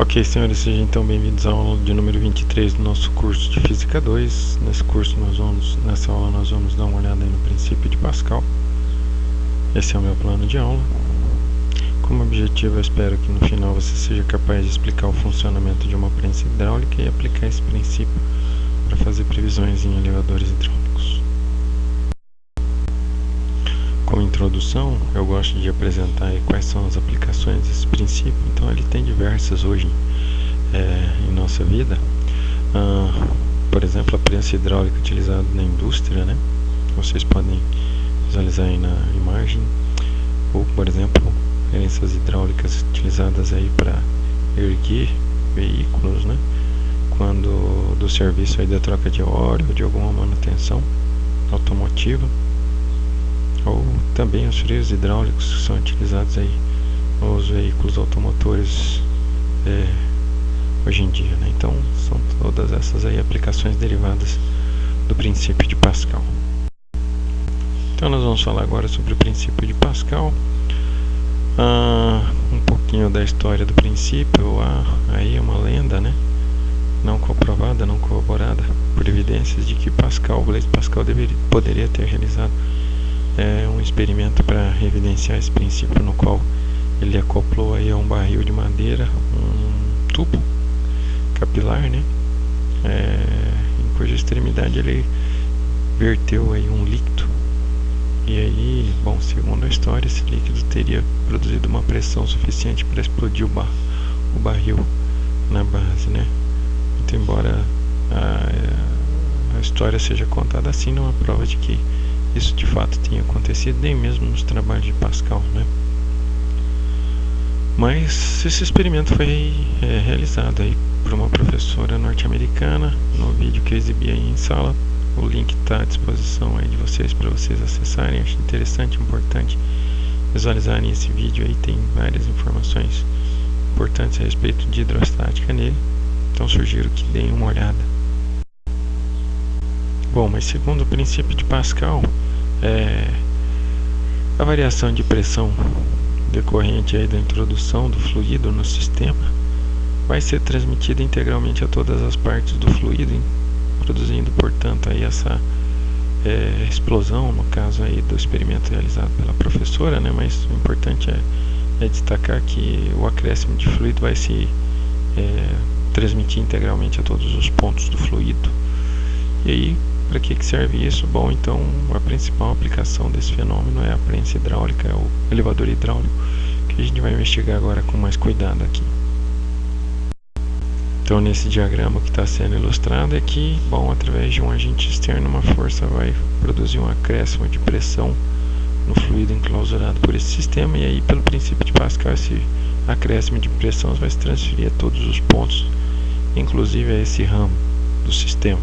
Ok, senhores, sejam então bem-vindos à aula de número 23 do nosso curso de Física 2. Nessa aula nós vamos dar uma olhada aí no princípio de Pascal. Esse é o meu plano de aula. Como objetivo, eu espero que no final você seja capaz de explicar o funcionamento de uma prensa hidráulica e aplicar esse princípio para fazer previsões em elevadores hidráulicos. Como introdução, eu gosto de apresentar aí quais são as aplicações desse princípio. Então ele tem diversas hoje em nossa vida. Por exemplo, a prensa hidráulica utilizada na indústria, né? Vocês podem visualizar aí na imagem. Ou, por exemplo, prensas hidráulicas utilizadas aí para erguer veículos, né? Quando do serviço aí da troca de óleo ou de alguma manutenção automotiva. Ou também os freios hidráulicos que são utilizados aí nos veículos automotores hoje em dia, né? Então são todas essas aí aplicações derivadas do princípio de Pascal. Então nós vamos falar agora sobre o princípio de Pascal, um pouquinho da história do princípio. Aí é uma lenda, né? Não comprovada, não corroborada por evidências de que Blaise Pascal poderia ter realizado um experimento para evidenciar esse princípio, no qual ele acoplou aí a um barril de madeira um tubo capilar, né? Em cuja extremidade ele verteu aí um líquido, e aí, bom, segundo a história, esse líquido teria produzido uma pressão suficiente para explodir o barril na base, né? Então, embora a história seja contada assim, não há prova de que isso de fato tinha acontecido, nem mesmo nos trabalhos de Pascal, né? Mas esse experimento foi realizado aí por uma professora norte-americana, no vídeo que eu exibi aí em sala. O link está à disposição aí de vocês para vocês acessarem. Acho interessante, importante visualizarem esse vídeo aí. Tem várias informações importantes a respeito de hidrostática nele, então sugiro que deem uma olhada. Bom, mas segundo o princípio de Pascal, a variação de pressão decorrente aí da introdução do fluido no sistema vai ser transmitida integralmente a todas as partes do fluido, produzindo, portanto, aí essa explosão, no caso aí do experimento realizado pela professora, né? Mas o importante é destacar que o acréscimo de fluido vai se transmitir integralmente a todos os pontos do fluido. E aí, para que serve isso? Bom, então a principal aplicação desse fenômeno é a prensa hidráulica, o elevador hidráulico, que a gente vai investigar agora com mais cuidado aqui. Então, nesse diagrama que está sendo ilustrado é que, bom, através de um agente externo, uma força vai produzir um acréscimo de pressão no fluido enclausurado por esse sistema, e aí, pelo princípio de Pascal, esse acréscimo de pressão vai se transferir a todos os pontos, inclusive a esse ramo do sistema.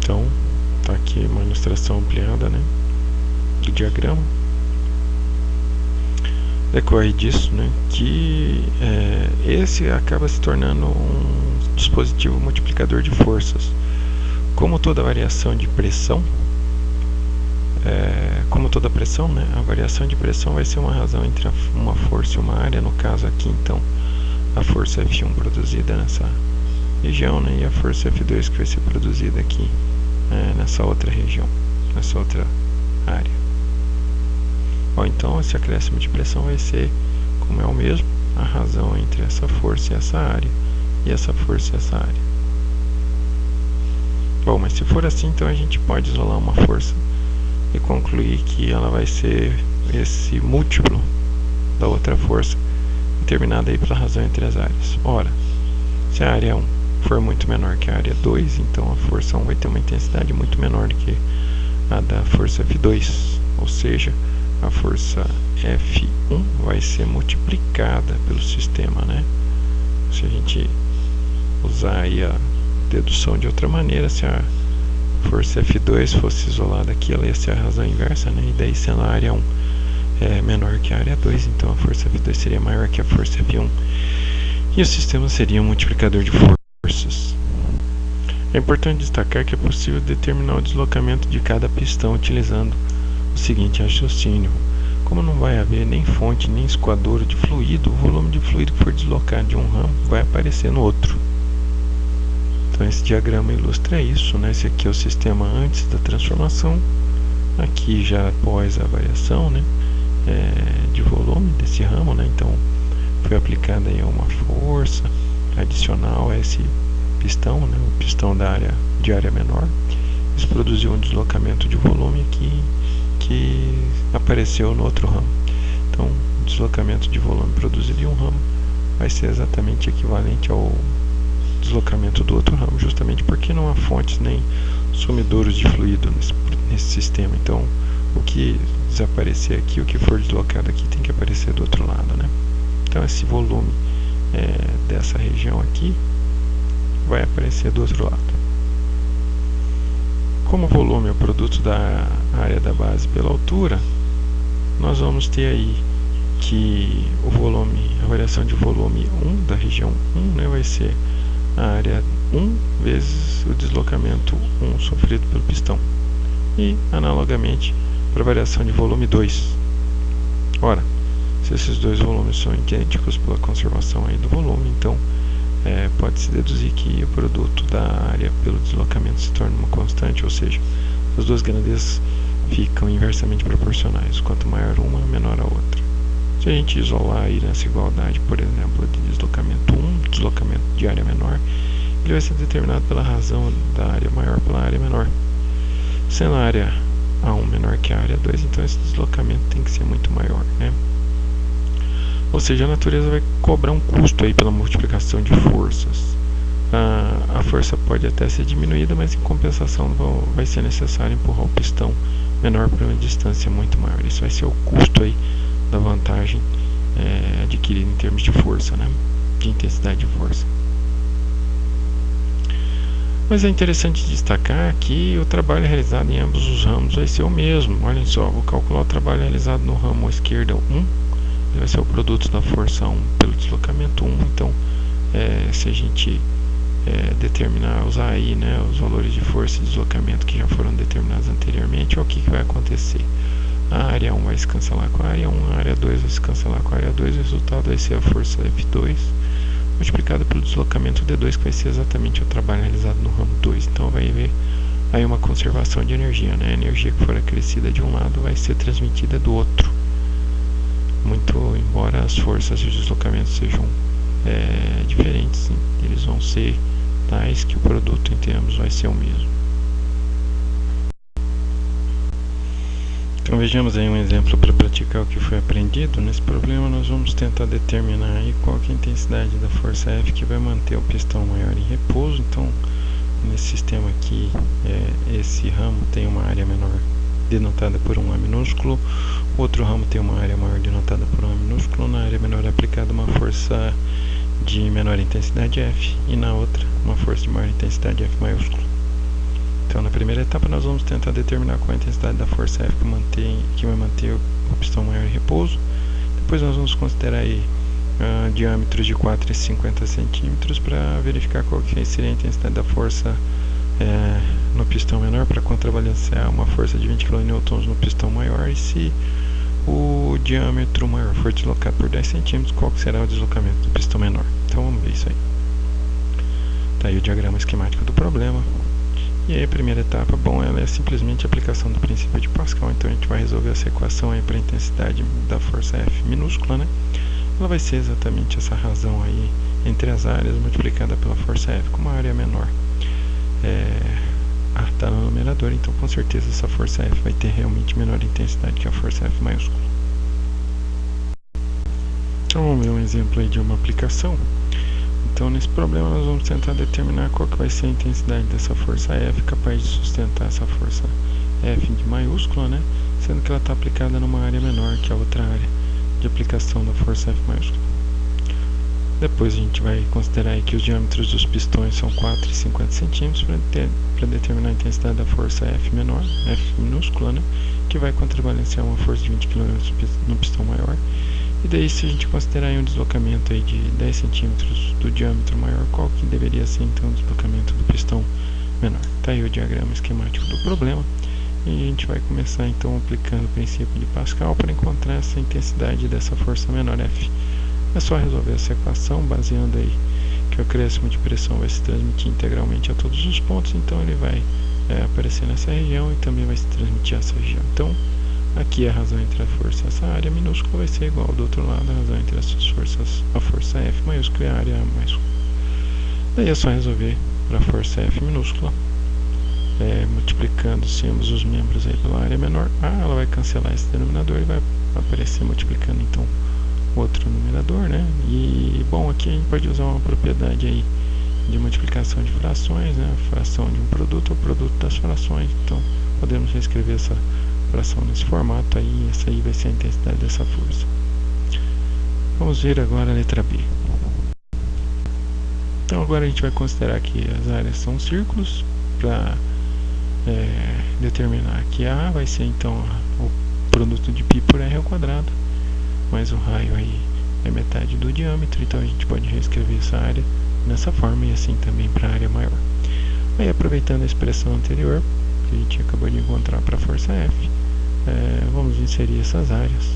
Então, está aqui uma ilustração ampliada, né, do diagrama. Decorre disso, né, que esse acaba se tornando um dispositivo multiplicador de forças. Como toda variação de pressão, como toda pressão, né, a variação de pressão vai ser uma razão entre uma força e uma área. No caso aqui, então, a força F1 produzida nessa região, né, e a força F2 que vai ser produzida aqui nessa outra região, nessa outra área. Bom, então esse acréscimo de pressão vai ser, como é o mesmo, a razão entre essa força e essa área, e essa força e essa área. Bom, mas se for assim, então a gente pode isolar uma força e concluir que ela vai ser esse múltiplo da outra força, determinada aí pela razão entre as áreas. Ora, se a área 1 for muito menor que a área 2, então a força 1 vai ter uma intensidade muito menor do que a da força F2, ou seja, a força F1 vai ser multiplicada pelo sistema, né? Se a gente usar aí a dedução de outra maneira, se a força F2 fosse isolada aqui, ela ia ser a razão inversa, né? E daí, sendo a área 1 menor que a área 2, então a força F2 seria maior que a força F1, e o sistema seria um multiplicador de forças. É importante destacar que é possível determinar o deslocamento de cada pistão utilizando o seguinte raciocínio. Como não vai haver nem fonte nem escoadouro de fluido, o volume de fluido que for deslocado de um ramo vai aparecer no outro. Então esse diagrama ilustra isso, né? Esse aqui é o sistema antes da transformação, aqui já após a variação, né? De volume desse ramo, né? Então foi aplicada aí uma força adicional a esse pistão, né? O pistão de área menor. Isso produziu um deslocamento de volume aqui que apareceu no outro ramo. Então, o deslocamento de volume produzido em um ramo vai ser exatamente equivalente ao deslocamento do outro ramo, justamente porque não há fontes nem sumidouros de fluido nesse sistema. Então, o que desaparecer aqui, o que for deslocado aqui, tem que aparecer do outro lado, né? Então, esse volume dessa região aqui vai aparecer do outro lado. Como o volume é o produto da área da base pela altura, nós vamos ter aí que o volume, a variação de volume 1 da região 1, né, vai ser a área 1 vezes o deslocamento 1 sofrido pelo pistão. E, analogamente, para a variação de volume 2. Ora, se esses dois volumes são idênticos pela conservação aí do volume, então pode-se deduzir que o produto da área pelo deslocamento se torna uma constante, ou seja, as duas grandezas ficam inversamente proporcionais. Quanto maior uma, menor a outra. Se a gente isolar aí nessa igualdade, por exemplo, de deslocamento 1, deslocamento de área menor, ele vai ser determinado pela razão da área maior pela área menor. Sendo a área A1 menor que a área 2, então esse deslocamento tem que ser muito maior, né? Ou seja, a natureza vai cobrar um custo aí pela multiplicação de forças. A força pode até ser diminuída, mas em compensação vai ser necessário empurrar o pistão menor por uma distância muito maior. Isso vai ser o custo aí da vantagem adquirida em termos de força, né? De intensidade de força. Mas é interessante destacar que o trabalho realizado em ambos os ramos vai ser o mesmo. Olhem só, vou calcular o trabalho realizado no ramo esquerdo 1. Vai ser o produto da força 1 pelo deslocamento 1. Então, se a gente determinar, usar aí, né, os valores de força e deslocamento que já foram determinados anteriormente, o que vai acontecer? A área 1 vai se cancelar com a área 1, a área 2 vai se cancelar com a área 2, o resultado vai ser a força F2 multiplicada pelo deslocamento D2, que vai ser exatamente o trabalho realizado no ramo 2. Então vai haver aí uma conservação de energia, né? A energia que for acrescida de um lado vai ser transmitida do outro. Muito embora as forças e os deslocamentos sejam diferentes, eles vão ser tais que o produto em termos vai ser o mesmo. Então vejamos aí um exemplo para praticar o que foi aprendido. Nesse problema nós vamos tentar determinar aí qual que é a intensidade da força F que vai manter o pistão maior em repouso. Então nesse sistema aqui, esse ramo tem uma área menor denotada por um A minúsculo, o outro ramo tem uma área maior denotada por um A minúsculo. Na área menor é aplicada uma força de menor intensidade F e na outra uma força de maior intensidade F maiúsculo. Então na primeira etapa nós vamos tentar determinar qual a intensidade da força F que vai manter o pistão maior em repouso. Depois nós vamos considerar aí diâmetros de 4 e 50 centímetros para verificar qual que seria a intensidade da força no pistão menor para contrabalancear uma força de 20 kN no pistão maior, e se o diâmetro maior for deslocado por 10 centímetros, qual que será o deslocamento do pistão menor. Então vamos ver isso aí. Tá aí o diagrama esquemático do problema. E aí a primeira etapa, bom, ela é simplesmente a aplicação do princípio de Pascal. Então a gente vai resolver essa equação aí para a intensidade da força F minúscula, né? Ela vai ser exatamente essa razão aí entre as áreas multiplicada pela força F, com uma área menor. Está no numerador, então com certeza essa força F vai ter realmente menor intensidade que a força F maiúscula. Então vamos ver um exemplo aí de uma aplicação. Então nesse problema nós vamos tentar determinar qual que vai ser a intensidade dessa força F capaz de sustentar essa força F de maiúscula, né? Sendo que ela está aplicada numa área menor que a outra área de aplicação da força F maiúscula. Depois a gente vai considerar aí que os diâmetros dos pistões são 4 e 50 centímetros para determinar a intensidade da força F menor, F minúscula, né? Que vai contrabalancear uma força de 20 kN no pistão maior. E daí, se a gente considerar aí um deslocamento aí de 10 centímetros do diâmetro maior, qual que deveria ser então o deslocamento do pistão menor? Tá aí o diagrama esquemático do problema. E a gente vai começar então aplicando o princípio de Pascal para encontrar essa intensidade dessa força menor F. É só resolver essa equação baseando aí que o acréscimo de pressão vai se transmitir integralmente a todos os pontos, então ele vai aparecer nessa região e também vai se transmitir a essa região. Então aqui a razão entre a força e essa área minúscula vai ser igual do outro lado, a razão entre essas forças, a força F maiúscula e a área maiúscula. Daí é só resolver para a força F minúscula, multiplicando ambos os membros aí pela área menor. Ela vai cancelar esse denominador e vai aparecer multiplicando então outro numerador, né? E bom, aqui a gente pode usar uma propriedade aí de multiplicação de frações, né? A fração de um produto ou produto das frações. Então podemos reescrever essa fração nesse formato aí. Essa aí vai ser a intensidade dessa força. Vamos ver agora a letra B. Então agora a gente vai considerar que as áreas são círculos para determinar que A vai ser então o produto de π por r ao quadrado, mas o raio aí é metade do diâmetro, então a gente pode reescrever essa área nessa forma e assim também para a área maior. Aí aproveitando a expressão anterior que a gente acabou de encontrar para a força F, vamos inserir essas áreas.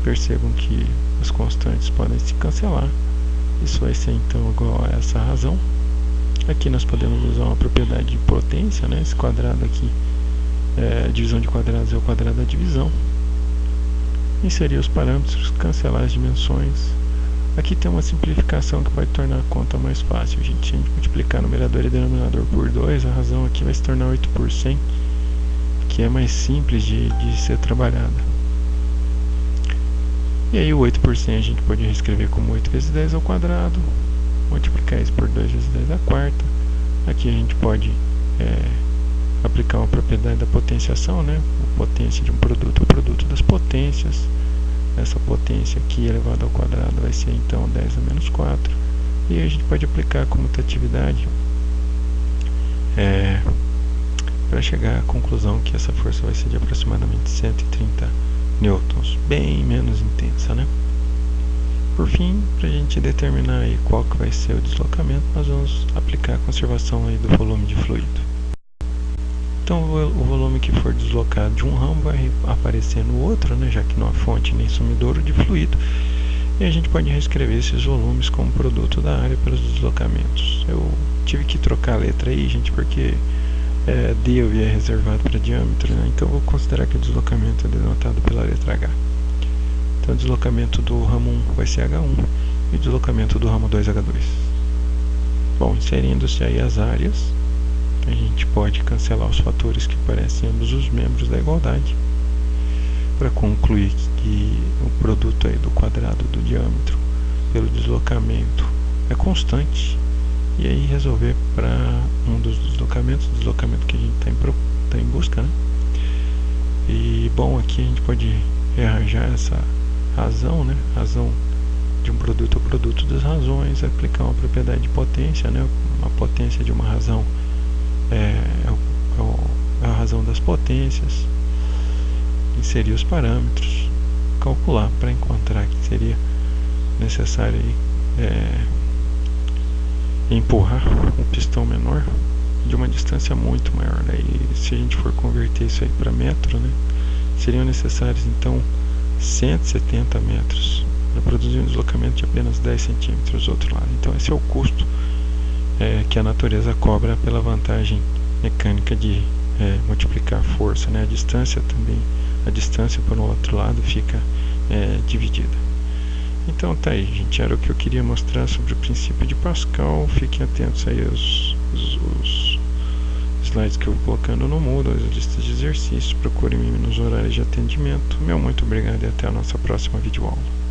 Percebam que as constantes podem se cancelar. Isso vai ser então igual a essa razão. Aqui nós podemos usar uma propriedade de potência, né? Esse quadrado aqui, a divisão de quadrados é o quadrado da divisão. Inserir os parâmetros, cancelar as dimensões. Aqui tem uma simplificação que pode tornar a conta mais fácil. Se a gente multiplicar numerador e denominador por 2, a razão aqui vai se tornar 8 por 100, que é mais simples de ser trabalhada. E aí o 8 por 100 a gente pode reescrever como 8 vezes 10 ao quadrado, multiplicar isso por 2 vezes 10 à quarta. Aqui a gente pode aplicar uma propriedade da potenciação, né? A potência de um produto é o produto das potências. Essa potência aqui elevada ao quadrado vai ser então 10 a menos 4. E a gente pode aplicar a comutatividade para chegar à conclusão que essa força vai ser de aproximadamente 130 newtons, bem menos intensa, né? Por fim, para a gente determinar aí qual que vai ser o deslocamento, nós vamos aplicar a conservação aí do volume de fluido. Então o volume que for deslocado de um ramo vai aparecer no outro, né, já que não há fonte nem sumidouro de fluido. E a gente pode reescrever esses volumes como produto da área pelos deslocamentos. Eu tive que trocar a letra aí, gente, porque D eu havia reservado para diâmetro, né? Então eu vou considerar que o deslocamento é denotado pela letra H. Então o deslocamento do ramo 1 vai ser H1 e o deslocamento do ramo 2 H2. Bom, inserindo-se aí as áreas, a gente pode cancelar os fatores que aparecem em ambos os membros da igualdade para concluir que o produto aí do quadrado do diâmetro pelo deslocamento é constante, e aí resolver para um dos deslocamentos, o deslocamento que a gente está em busca, né? E bom, aqui a gente pode rearranjar essa razão, né? Razão de um produto é o produto das razões, aplicar uma propriedade de potência, né? Uma potência de uma razão é a razão das potências, inserir os parâmetros, calcular para encontrar que seria necessário empurrar um pistão menor de uma distância muito maior. Daí, se a gente for converter isso aí para metro, né, seriam necessários então 170 metros para produzir um deslocamento de apenas 10 centímetros do outro lado. Então esse é o custo que a natureza cobra pela vantagem mecânica de multiplicar a força, né? A distância também, a distância para o outro lado fica dividida. Então tá aí, gente, era o que eu queria mostrar sobre o princípio de Pascal. Fiquem atentos aí aos slides que eu vou colocando no Moodle, as listas de exercícios. Procurem-me nos horários de atendimento. Meu muito obrigado e até a nossa próxima videoaula.